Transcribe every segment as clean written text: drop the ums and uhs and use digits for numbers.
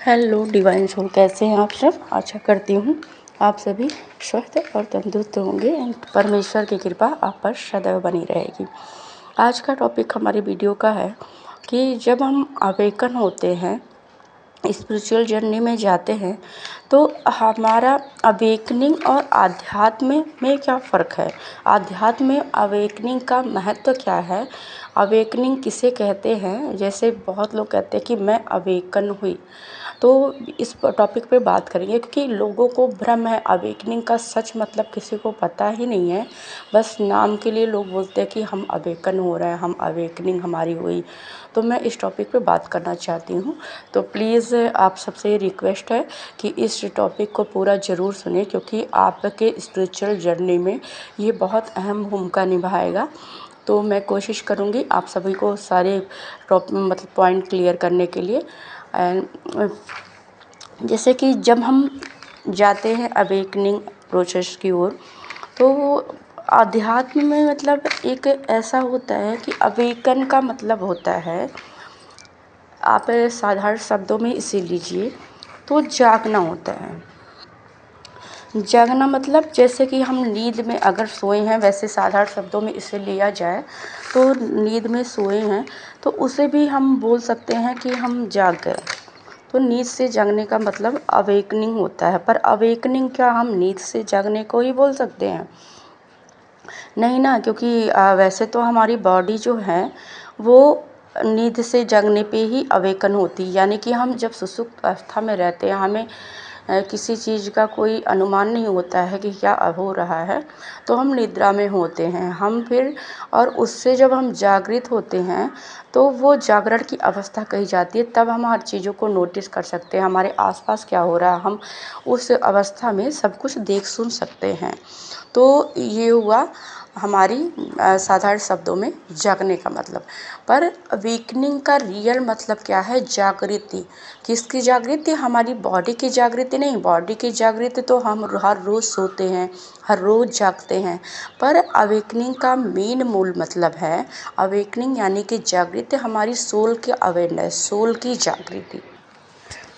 Hello divine soul, कैसे हैं आप सब। आशा करती हूँ आप सभी स्वस्थ और तंदुरुस्त होंगे एंड परमेश्वर की कृपा आप पर सदैव बनी रहेगी। आज का टॉपिक हमारे वीडियो का है कि जब हम अवेकन होते हैं, स्पिरिचुअल जर्नी में जाते हैं, तो हमारा अवेकनिंग और आध्यात्म में क्या फ़र्क है। आध्यात्म में अवेकनिंग का महत्व क्या है, अवेकनिंग किसे कहते हैं। जैसे बहुत लोग कहते हैं कि मैं अवेकन हुई, तो इस टॉपिक पे बात करेंगे क्योंकि लोगों को भ्रम है। अवेकनिंग का सच मतलब किसी को पता ही नहीं है, बस नाम के लिए लोग बोलते हैं कि हम अवेकन हो रहे हैं, हम अवेकनिंग हमारी हुई। तो मैं इस टॉपिक पे बात करना चाहती हूँ। तो प्लीज़ आप सबसे रिक्वेस्ट है कि इस टॉपिक को पूरा ज़रूर सुने, क्योंकि आपके स्पिरिचुअल जर्नी में ये बहुत अहम भूमिका निभाएगा। तो मैं कोशिश करूँगी आप सभी को सारे मतलब पॉइंट क्लियर करने के लिए। एंड जैसे कि जब हम जाते हैं अवेकनिंग प्रोसेस की ओर, तो आध्यात्म में मतलब एक ऐसा होता है कि अवेकन का मतलब होता है, आप साधारण शब्दों में इसे लीजिए तो जागना होता है। जागना मतलब जैसे कि हम नींद में अगर सोए हैं, वैसे साधारण शब्दों में इसे लिया जाए तो नींद में सोए हैं तो उसे भी हम बोल सकते हैं कि हम जाग गए। तो नींद से जागने का मतलब अवेकनिंग होता है। पर अवेकनिंग क्या हम नींद से जागने को ही बोल सकते हैं? नहीं ना, क्योंकि वैसे तो हमारी बॉडी जो है वो नींद से जागने पे ही अवेकन होती है। यानी कि हम जब सुषुप्त अवस्था में रहते हैं, हमें किसी चीज़ का कोई अनुमान नहीं होता है कि क्या हो रहा है, तो हम निद्रा में होते हैं। हम फिर और उससे जब हम जागृत होते हैं तो वो जागरण की अवस्था कही जाती है। तब हम हर चीज़ों को नोटिस कर सकते हैं, हमारे आसपास क्या हो रहा है, हम उस अवस्था में सब कुछ देख सुन सकते हैं। तो ये हुआ हमारी साधारण शब्दों में जागने का मतलब। पर अवेकनिंग का रियल मतलब क्या है? जागृति। किसकी जागृति? हमारी बॉडी की जागृति नहीं। बॉडी की जागृति तो हम हर रोज़ सोते हैं, हर रोज़ जागते हैं। पर अवेकनिंग का मेन मूल मतलब है, अवेकनिंग यानी कि जागृति हमारी सोल के अवेयरनेस, सोल की जागृति।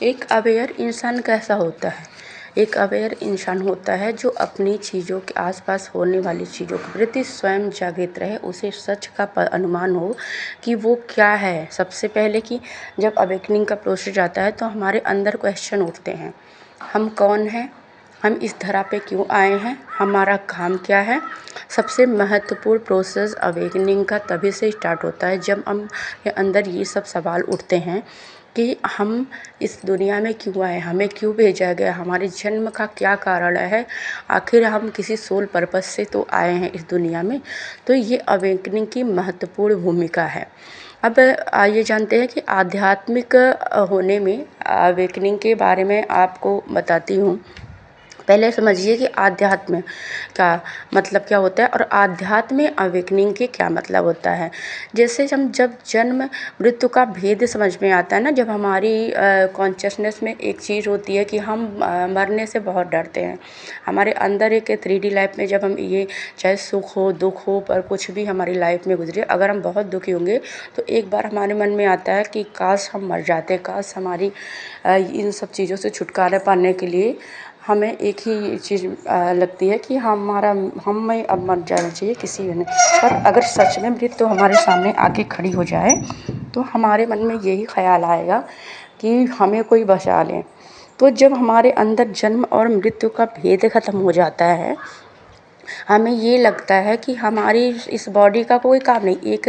एक अवेयर इंसान कैसा होता है? एक अवेयर इंसान होता है जो अपनी चीज़ों के आसपास होने वाली चीज़ों के प्रति स्वयं जागृत रहे, उसे सच का अनुमान हो कि वो क्या है। सबसे पहले कि जब अवेकनिंग का प्रोसेस आता है तो हमारे अंदर क्वेश्चन उठते हैं, हम कौन हैं, हम इस धरा पे क्यों आए हैं, हमारा काम क्या है। सबसे महत्वपूर्ण प्रोसेस अवेकनिंग का तभी से स्टार्ट होता है जब हम के अंदर ये सब सवाल उठते हैं कि हम इस दुनिया में क्यों आए, हमें क्यों भेजा गया, हमारे जन्म का क्या कारण है, आखिर हम किसी सोल पर्पस से तो आए हैं इस दुनिया में। तो ये अवेकनिंग की महत्वपूर्ण भूमिका है। अब आइए जानते हैं कि आध्यात्मिक होने में अवेकनिंग के बारे में आपको बताती हूँ। पहले समझिए कि आध्यात्म का मतलब क्या होता है और आध्यात्म में अवेकनिंग के क्या मतलब होता है। जैसे हम जब जन्म मृत्यु का भेद समझ में आता है ना, जब हमारी कॉन्शियसनेस में एक चीज़ होती है कि हम मरने से बहुत डरते हैं। हमारे अंदर एक 3D लाइफ में जब हम ये चाहे सुख हो दुख हो पर कुछ भी हमारी लाइफ में गुजरे, अगर हम बहुत दुखी होंगे तो एक बार हमारे मन में आता है कि काश हम मर जाते, काश हमारी इन सब चीज़ों से छुटकारा पाने के लिए हमें एक ही चीज़ लगती है कि हमें अब मर जाना चाहिए किसी भी ने। पर अगर सच में मृत्यु हमारे सामने आके खड़ी हो जाए तो हमारे मन में यही ख्याल आएगा कि हमें कोई बचा ले। तो जब हमारे अंदर जन्म और मृत्यु का भेद ख़त्म हो जाता है, हमें ये लगता है कि हमारी इस बॉडी का कोई काम नहीं। एक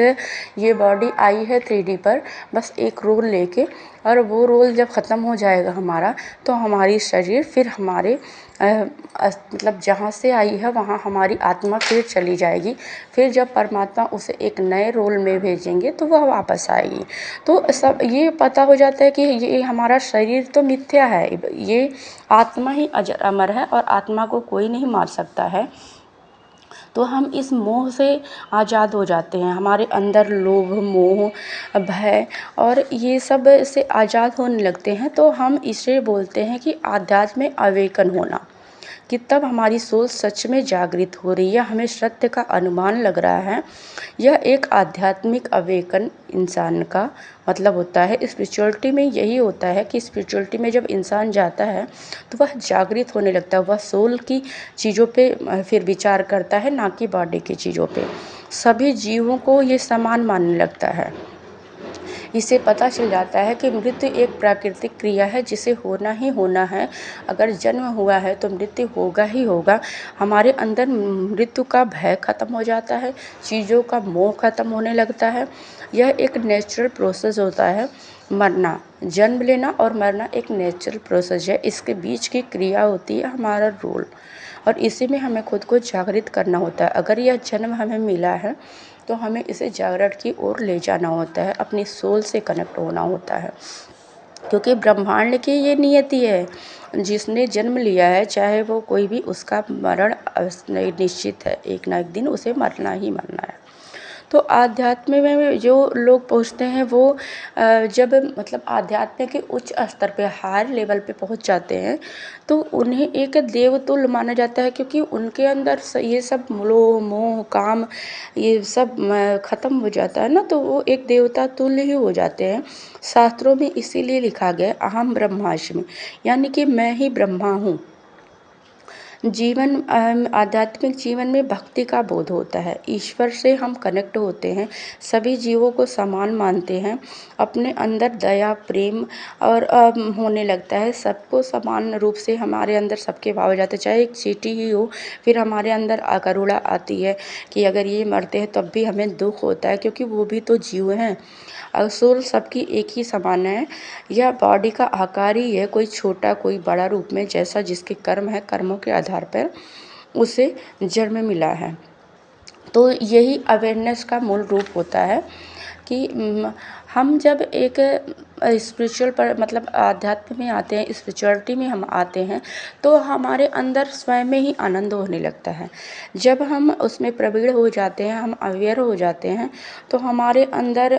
ये बॉडी आई है 3D पर बस एक रोल लेके, और वो रोल जब ख़त्म हो जाएगा हमारा, तो हमारी शरीर फिर हमारे मतलब जहाँ से आई है वहाँ हमारी आत्मा फिर चली जाएगी। फिर जब परमात्मा उसे एक नए रोल में भेजेंगे तो वह वापस आएगी। तो सब ये पता हो जाता है कि ये हमारा शरीर तो मिथ्या है, ये आत्मा ही अजर अमर है और आत्मा को कोई नहीं मार सकता है। तो हम इस मोह से आज़ाद हो जाते हैं। हमारे अंदर लोभ मोह भय और ये सब से आज़ाद होने लगते हैं। तो हम इसे बोलते हैं कि आध्यात्म में अवेकन होना। कि तब हमारी सोच सच में जागृत हो रही है, हमें सत्य का अनुमान लग रहा है। यह एक आध्यात्मिक अवेकन इंसान का मतलब होता है। स्पिरिचुअलिटी में यही होता है कि स्पिरिचुअलिटी में जब इंसान जाता है तो वह जागृत होने लगता है, वह सोल की चीज़ों पे फिर विचार करता है, ना कि बॉडी की चीज़ों पे। सभी जीवों को ये समान मानने लगता है। इसे पता चल जाता है कि मृत्यु एक प्राकृतिक क्रिया है जिसे होना ही होना है। अगर जन्म हुआ है तो मृत्यु होगा ही होगा। हमारे अंदर मृत्यु का भय खत्म हो जाता है, चीज़ों का मोह खत्म होने लगता है। यह एक नेचुरल प्रोसेस होता है। मरना, जन्म लेना और मरना एक नेचुरल प्रोसेस है। इसके बीच की क्रिया होती है हमारा रोल, और इसी में हमें खुद को जागृत करना होता है। अगर यह जन्म हमें मिला है तो हमें इसे जागरण की ओर ले जाना होता है, अपनी सोल से कनेक्ट होना होता है, क्योंकि ब्रह्मांड की ये नियति है। जिसने जन्म लिया है, चाहे वो कोई भी, उसका मरण निश्चित है। एक ना एक दिन उसे मरना ही मरना है। तो आध्यात्म में जो लोग पहुँचते हैं वो जब मतलब आध्यात्म के उच्च स्तर पे, हायर लेवल पे पहुँच जाते हैं तो उन्हें एक देवतुल्य माना जाता है, क्योंकि उनके अंदर ये सब लोभ मोह काम ये सब ख़त्म हो जाता है ना, तो वो एक देवता तुल्य ही हो जाते हैं। शास्त्रों में इसीलिए लिखा गया अहम ब्रह्मास्मि, यानी कि मैं ही ब्रह्मा हूँ। आध्यात्मिक जीवन में भक्ति का बोध होता है। ईश्वर से हम कनेक्ट होते हैं, सभी जीवों को समान मानते हैं, अपने अंदर दया प्रेम और होने लगता है। सबको समान रूप से हमारे अंदर सबके भाव हो जाते हैं, चाहे एक चींटी ही हो, फिर हमारे अंदर करुणा आती है कि अगर ये मरते हैं तब भी हमें दुख होता है, क्योंकि वो भी तो जीव हैं। सोल सबकी एक ही समान है। यह बॉडी का आकार ही है, कोई छोटा कोई बड़ा रूप में, जैसा जिसके कर्म है, कर्मों के आधार पर उसे जन्म मिला है। तो यही अवेयरनेस का मूल रूप होता है कि हम जब एक स्पिरिचुअल पर मतलब आध्यात्म में आते हैं, स्पिरिचुअलिटी में हम आते हैं, तो हमारे अंदर स्वयं में ही आनंद होने लगता है। जब हम उसमें प्रवीण हो जाते हैं, हम अवेयर हो जाते हैं, तो हमारे अंदर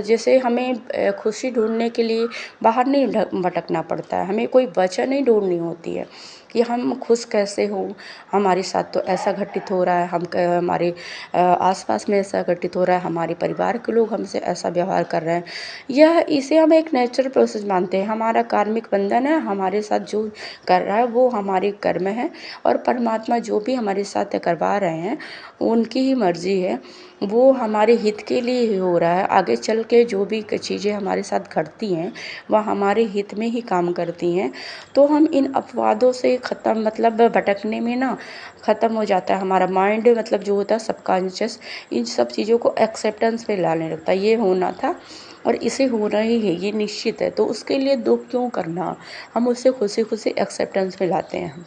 जैसे हमें खुशी ढूंढने के लिए बाहर नहीं भटकना पड़ता है, हमें कोई वजह नहीं ढूंढनी होती है कि हम खुश कैसे हो, हमारे साथ तो ऐसा घटित हो रहा है, हमारे आसपास में ऐसा घटित हो रहा है, हमारे परिवार के लोग हमसे ऐसा व्यवहार कर रहे हैं। इसे हम एक नेचुरल प्रोसेस मानते हैं। हमारा कार्मिक बंधन है, हमारे साथ जो कर रहा है वो हमारे कर्म है, और परमात्मा जो भी हमारे साथ करवा रहे हैं उनकी ही मर्जी है, वो हमारे हित के लिए ही हो रहा है। आगे चल के जो भी चीज़ें हमारे साथ घटती हैं वह हमारे हित में ही काम करती हैं। तो हम इन अपवादों से ख़त्म मतलब भटकने में ना ख़त्म हो जाता है हमारा माइंड, मतलब जो होता है सबकॉन्शियस, इन सब चीज़ों को एक्सेप्टेंस पे लाने लगता है। ये होना था और इसे होना ही है, ये निश्चित है, तो उसके लिए दुख क्यों करना, हम उसे खुशी खुशी एक्सेप्टेंस में लाते हैं।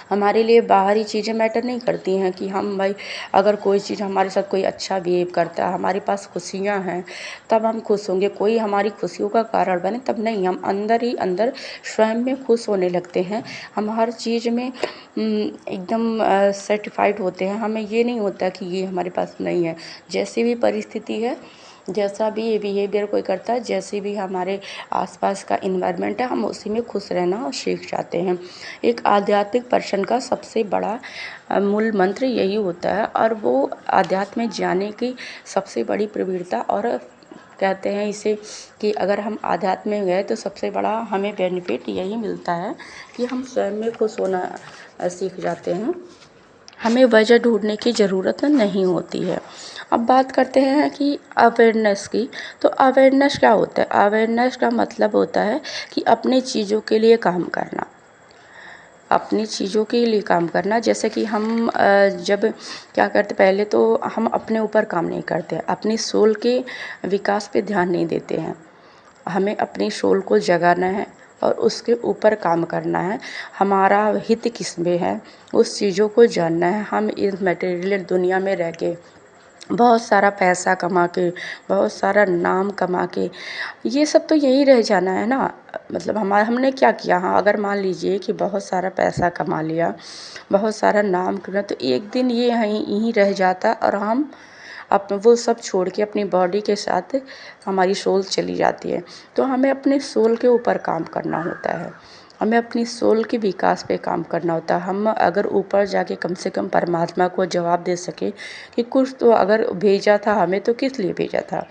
हमारे लिए बाहरी चीज़ें मैटर नहीं करती हैं कि हम भाई अगर कोई चीज़ हमारे साथ कोई अच्छा बिहेव करता है, हमारे पास खुशियाँ हैं, तब हम खुश होंगे। कोई हमारी खुशियों का कारण बने तब नहीं, हम अंदर ही अंदर स्वयं में खुश होने लगते हैं। हम हर चीज़ में एकदम सेटिस्फाइड होते हैं। हमें ये नहीं होता कि ये हमारे पास नहीं है। जैसी भी परिस्थिति है, जैसा भी ये बिहेवियर कोई करता है, जैसे भी हमारे आसपास का इन्वायरमेंट है, हम उसी में खुश रहना सीख जाते हैं। एक आध्यात्मिक पर्सन का सबसे बड़ा मूल मंत्र यही होता है, और वो आध्यात्म में जाने की सबसे बड़ी प्रवृत्ता, और कहते हैं इसे कि अगर हम आध्यात्म में गए तो सबसे बड़ा हमें बेनिफिट यही मिलता है कि हम स्वयं में खुश होना सीख जाते हैं। हमें वजह ढूंढने की ज़रूरत नहीं होती है। अब बात करते हैं कि अवेयरनेस की। तो अवेयरनेस क्या होता है? अवेयरनेस का मतलब होता है कि अपनी चीज़ों के लिए काम करना, अपनी चीज़ों के लिए काम करना। जैसे कि हम जब क्या करते, पहले तो हम अपने ऊपर काम नहीं करते, अपनी सोल के विकास पे ध्यान नहीं देते हैं। हमें अपनी सोल को जगाना है और उसके ऊपर काम करना है। हमारा हित किसमें है, उस चीज़ों को जानना है। हम इस मटेरियल दुनिया में रह के बहुत सारा पैसा कमा के, बहुत सारा नाम कमा के, ये सब तो यही रह जाना है ना। मतलब हमने क्या किया? हाँ, अगर मान लीजिए कि बहुत सारा पैसा कमा लिया, बहुत सारा नाम किया, तो एक दिन ये यहीं रह जाता और हम वो सब छोड़ के अपनी बॉडी के साथ हमारी सोल चली जाती है। तो हमें अपने सोल के ऊपर काम करना होता है। हमें अपनी सोल के विकास पे काम करना होता है। हम अगर ऊपर जाके कम से कम परमात्मा को जवाब दे सके कि कुछ तो अगर भेजा था हमें, तो किस लिए भेजा था?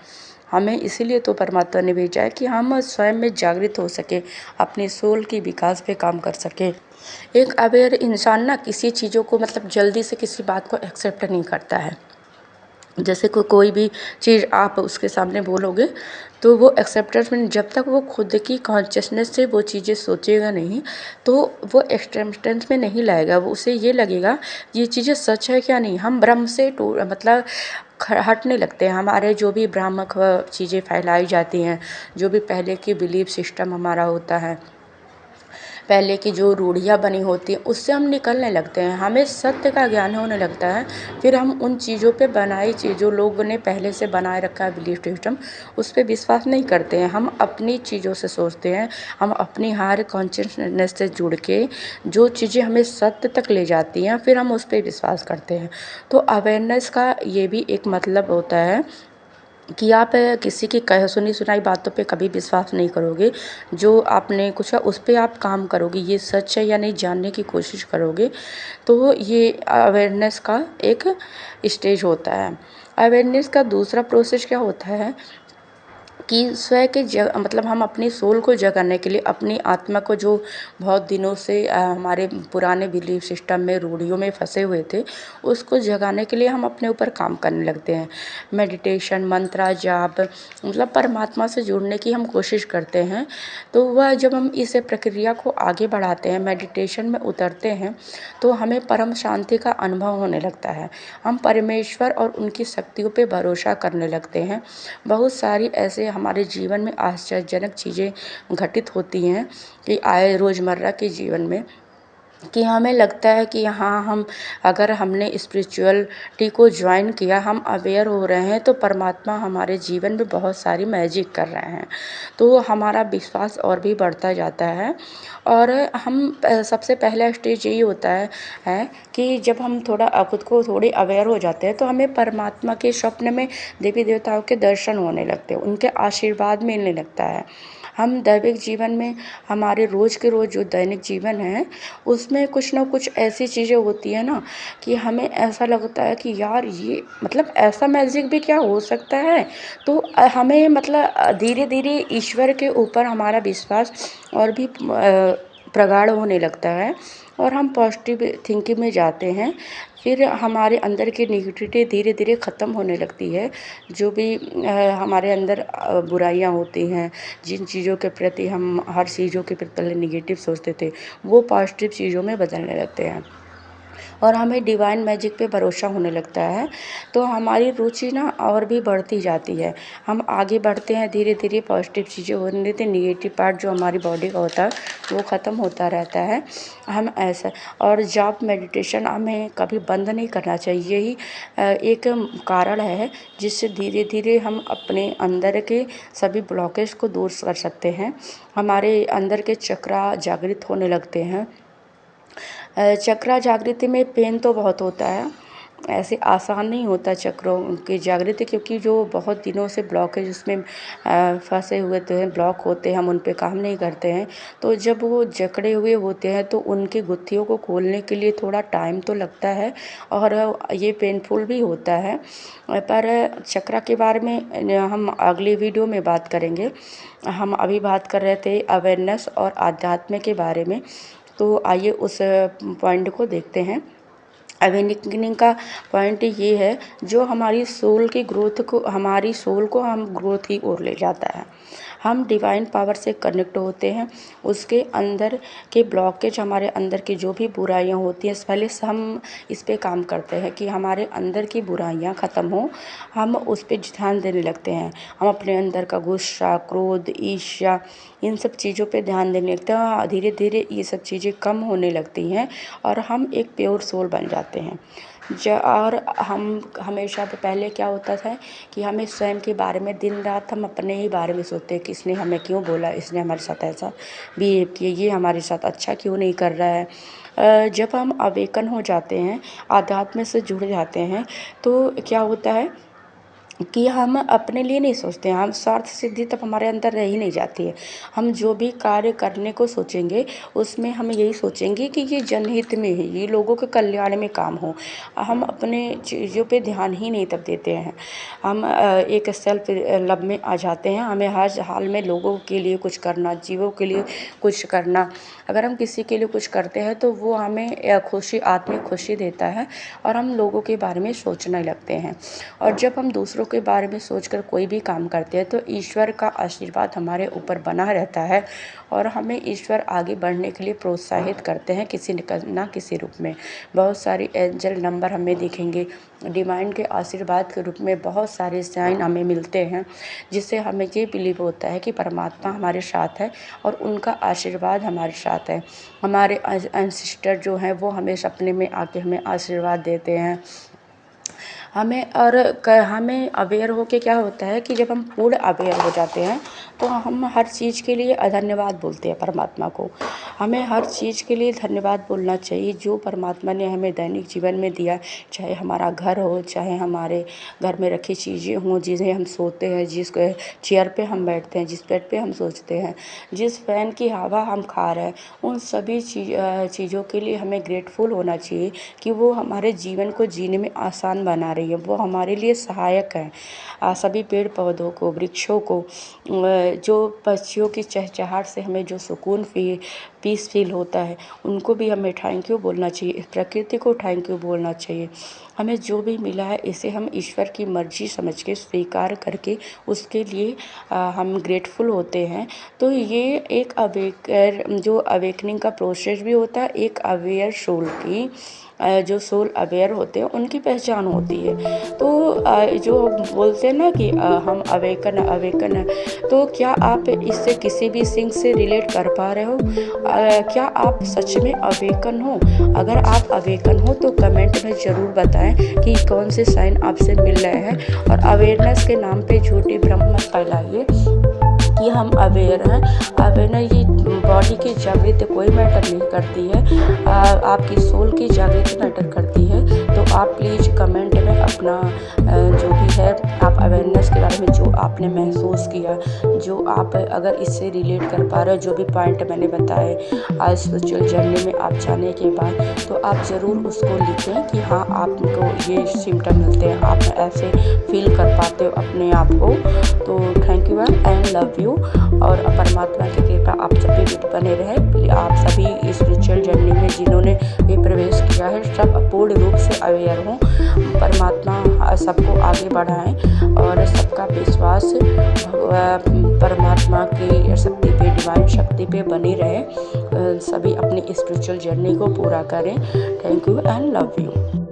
हमें इसीलिए तो परमात्मा ने भेजा है कि हम स्वयं में जागृत हो सके, अपनी सोल की विकास पे काम कर सके। एक अवेयर इंसान ना किसी चीज़ों को मतलब जल्दी से किसी बात को एक्सेप्ट नहीं करता है। जैसे कोई भी चीज़ आप उसके सामने बोलोगे तो वो एक्सेप्टेंस में, जब तक वो खुद की कॉन्शियसनेस से वो चीज़ें सोचेगा नहीं तो वो एक्सेप्टेंस में नहीं लाएगा। वो उसे ये लगेगा ये चीज़ें सच है क्या नहीं। हम ब्रह्म से मतलब हटने लगते हैं। हमारे जो भी भ्रामक चीज़ें फैलाई जाती हैं, जो भी पहले की बिलीफ सिस्टम हमारा होता है, पहले की जो रूढ़ियाँ बनी होती हैं, उससे हम निकलने लगते हैं। हमें सत्य का ज्ञान होने लगता है। फिर हम उन चीज़ों पे बनाई चीज़ जो लोगों ने पहले से बनाए रखा है बिलीफ सिस्टम, उस पे विश्वास नहीं करते हैं। हम अपनी चीज़ों से सोचते हैं। हम अपनी हायर कॉन्शियसनेस से जुड़ के जो चीज़ें हमें सत्य तक ले जाती हैं, फिर हम उस पे विश्वास करते हैं। तो अवेयरनेस का ये भी एक मतलब होता है कि आप किसी की कह सुनी सुनाई बातों पे कभी विश्वास नहीं करोगे। जो आपने कुछ है उस पे आप काम करोगे, ये सच है या नहीं जानने की कोशिश करोगे। तो ये अवेयरनेस का एक स्टेज होता है। अवेयरनेस का दूसरा प्रोसेस क्या होता है कि स्वयं के मतलब हम अपनी सोल को जगाने के लिए, अपनी आत्मा को जो बहुत दिनों से हमारे पुराने बिलीफ सिस्टम में रूढ़ियों में फंसे हुए थे, उसको जगाने के लिए हम अपने ऊपर काम करने लगते हैं। मेडिटेशन, मंत्रा जाप, मतलब परमात्मा से जुड़ने की हम कोशिश करते हैं। तो वह जब हम इस प्रक्रिया को आगे बढ़ाते हैं, मेडिटेशन में उतरते हैं, तो हमें परम शांति का अनुभव होने लगता है। हम परमेश्वर और उनकी शक्तियों पे भरोसा करने लगते हैं। बहुत सारी ऐसे हमारे जीवन में आश्चर्यजनक चीज़ें घटित होती हैं कि आए रोज़मर्रा के जीवन में, कि हमें लगता है कि हाँ, हम अगर हमने स्पिरिचुअलिटी को ज्वाइन किया, हम अवेयर हो रहे हैं, तो परमात्मा हमारे जीवन में बहुत सारी मैजिक कर रहे हैं। तो हमारा विश्वास और भी बढ़ता जाता है। और हम सबसे पहला स्टेज यही होता है कि जब हम थोड़ा खुद को थोड़े अवेयर हो जाते हैं, तो हमें परमात्मा के स्वप्न में देवी देवताओं के दर्शन होने लगते हैं, उनके आशीर्वाद मिलने लगता है। हम दैविक जीवन में, हमारे रोज़ के रोज़ जो दैनिक जीवन है, उसमें कुछ ना कुछ ऐसी चीज़ें होती है ना कि हमें ऐसा लगता है कि यार ये मतलब ऐसा मैजिक भी क्या हो सकता है। तो हमें मतलब धीरे धीरे ईश्वर के ऊपर हमारा विश्वास और भी प्रगाढ़ होने लगता है और हम पॉजिटिव थिंकिंग में जाते हैं। फिर हमारे अंदर की नेगेटिविटी धीरे धीरे ख़त्म होने लगती है। जो भी हमारे अंदर बुराइयां होती हैं, जिन चीज़ों के प्रति हम हर चीज़ों के प्रति पहले निगेटिव सोचते थे, वो पॉजिटिव चीज़ों में बदलने लगते हैं और हमें डिवाइन मैजिक पे भरोसा होने लगता है। तो हमारी रुचि ना और भी बढ़ती जाती है। हम आगे बढ़ते हैं, धीरे धीरे पॉजिटिव चीज़ें होने लगती हैं, निगेटिव पार्ट जो हमारी बॉडी का होता है वो ख़त्म होता रहता है। हम ऐसा, और जॉब मेडिटेशन हमें कभी बंद नहीं करना चाहिए। यही एक कारण है जिससे धीरे धीरे हम अपने अंदर के सभी ब्लॉकेज को दूर कर सकते हैं। हमारे अंदर के चक्रा जागृत होने लगते हैं। चक्रा जागृति में पेन तो बहुत होता है, ऐसे आसान नहीं होता चक्रों की जागृति, क्योंकि जो बहुत दिनों से ब्लॉकेज उसमें फंसे हुए थे, ब्लॉक होते हैं, हम उन पे काम नहीं करते हैं। तो जब वो जकड़े हुए होते हैं तो उनकी गुत्थियों को खोलने के लिए थोड़ा टाइम तो लगता है और ये पेनफुल भी होता है। पर चक्रा के बारे में हम अगली वीडियो में बात करेंगे। हम अभी बात कर रहे थे अवेयरनेस और आध्यात्म के बारे में, तो आइए उस पॉइंट को देखते हैं। अवेकनिंग का पॉइंट ये है जो हमारी सोल की ग्रोथ को, हमारी सोल को हम ग्रोथ की ओर ले जाता है। हम डिवाइन पावर से कनेक्ट होते हैं। उसके अंदर के ब्लॉकेज, हमारे अंदर की जो भी बुराइयां होती हैं, पहले से हम इस पे काम करते हैं कि हमारे अंदर की बुराइयां ख़त्म हो। हम उस पे ध्यान देने लगते हैं। हम अपने अंदर का गुस्सा, क्रोध, ईर्ष्या, इन सब चीज़ों पे ध्यान देने लगते हैं। धीरे धीरे ये सब चीज़ें कम होने लगती हैं और हम एक प्योर सोल बन जाते हैं। और हम हमेशा पहले क्या होता था कि हमें स्वयं के बारे में दिन रात हम अपने ही बारे में सोचते हैं कि इसने हमें क्यों बोला, इसने हमारे साथ ऐसा बिहेव किया, ये हमारे साथ अच्छा क्यों नहीं कर रहा है। जब हम अवेकन हो जाते हैं, आध्यात्म से जुड़ जाते हैं, तो क्या होता है कि हम अपने लिए नहीं सोचते हैं, हम स्वार्थ सिद्धि तब हमारे अंदर रह ही नहीं जाती है। हम जो भी कार्य करने को सोचेंगे उसमें हम यही सोचेंगे कि ये जनहित में है, ये लोगों के कल्याण में काम हो। हम अपने चीज़ों पे ध्यान ही नहीं तब देते हैं। हम एक सेल्फ लव में आ जाते हैं, हमें हर हाल में लोगों के लिए कुछ करना, जीवों के लिए कुछ करना। अगर हम किसी के लिए कुछ करते हैं तो वो हमें खुशी, आत्मिक खुशी देता है और हम लोगों के बारे में सोचने लगते हैं। और जब हम दूसरों के बारे में सोचकर कोई भी काम करते हैं तो ईश्वर का आशीर्वाद हमारे ऊपर बना रहता है और हमें ईश्वर आगे बढ़ने के लिए प्रोत्साहित करते हैं किसी न किसी रूप में। बहुत सारी एंजल नंबर हमें दिखेंगे, डिवाइन के आशीर्वाद के रूप में बहुत सारे साइन हमें मिलते हैं, जिससे हमें ये बिलीव होता है कि परमात्मा हमारे साथ है और उनका आशीर्वाद हमारे साथ है। हमारे एंसेस्टर जो हैं वो हमें सपने में आके हमें आशीर्वाद देते हैं। हमें अवेयर होके क्या होता है कि जब हम पूर्ण अवेयर हो जाते हैं तो हम हर चीज़ के लिए धन्यवाद बोलते हैं परमात्मा को। हमें हर चीज़ के लिए धन्यवाद बोलना चाहिए जो परमात्मा ने हमें दैनिक जीवन में दिया, चाहे हमारा घर हो, चाहे हमारे घर में रखी चीज़ें हों, जिन्हें हम सोते हैं, जिस चेयर पे हम बैठते हैं, जिस बेड पे हम सोचते हैं, जिस फैन की हवा हम खा रहे हैं, उन सभी चीज़ों के लिए हमें ग्रेटफुल होना चाहिए कि वो हमारे जीवन को जीने में आसान बना रही है, वो हमारे लिए सहायक है। सभी पेड़ पौधों को, वृक्षों को, जो पक्षियों की चहचहाहट से हमें जो सुकून पीस फील होता है, उनको भी हमें थैंक यू बोलना चाहिए, प्रकृति को थैंक यू बोलना चाहिए। हमें जो भी मिला है इसे हम ईश्वर की मर्जी समझ के स्वीकार करके उसके लिए हम ग्रेटफुल होते हैं। तो ये एक जो अवेकनिंग का प्रोसेस भी होता है, एक अवेयर सोल की जो सोल अवेयर होते हैं उनकी पहचान होती है। तो जो बोलते हैं ना कि हम अवेकन है, तो क्या आप इससे किसी भी सिंह से रिलेट कर पा रहे हो? क्या आप सच में अवेकन हो? अगर आप अवेकन हो तो कमेंट में ज़रूर बताएं कि कौन से साइन आपसे मिल रहे हैं। और अवेयरनेस के नाम पे झूठी भ्रम मत फैलाइए कि हम अवेयर हैं। अवेयरनेस ये बॉडी की जागृति कोई मैटर नहीं करती है, आपकी सोल की जागृति मैटर करती है। तो आप प्लीज़ कमेंट में अपना जो भी है आप अवेयरनेस के बारे में जो आपने महसूस किया, जो आप अगर इससे रिलेट कर पा रहे हो, जो भी पॉइंट मैंने बताए आज स्पिरिचुअल जर्नी में आप जाने के बाद, तो आप ज़रूर उसको लिखें कि हाँ आपको ये सिम्टम मिलते हैं, आप ऐसे फील कर पाते हो अपने आप को। तो thank you and love you. और परमात्मा की कृपा आप सभी भी बने रहे। आप सभी स्पिरिचुअल जर्नी में जिन्होंने भी प्रवेश किया है सब पूर्ण रूप से अवेयर हों। परमात्मा सबको आगे बढ़ाएं और सबका विश्वास परमात्मा की शक्ति पे, डिवाइन शक्ति पे बनी रहे। सभी अपनी स्पिरिचुअल जर्नी को पूरा करें। Thank you and love you.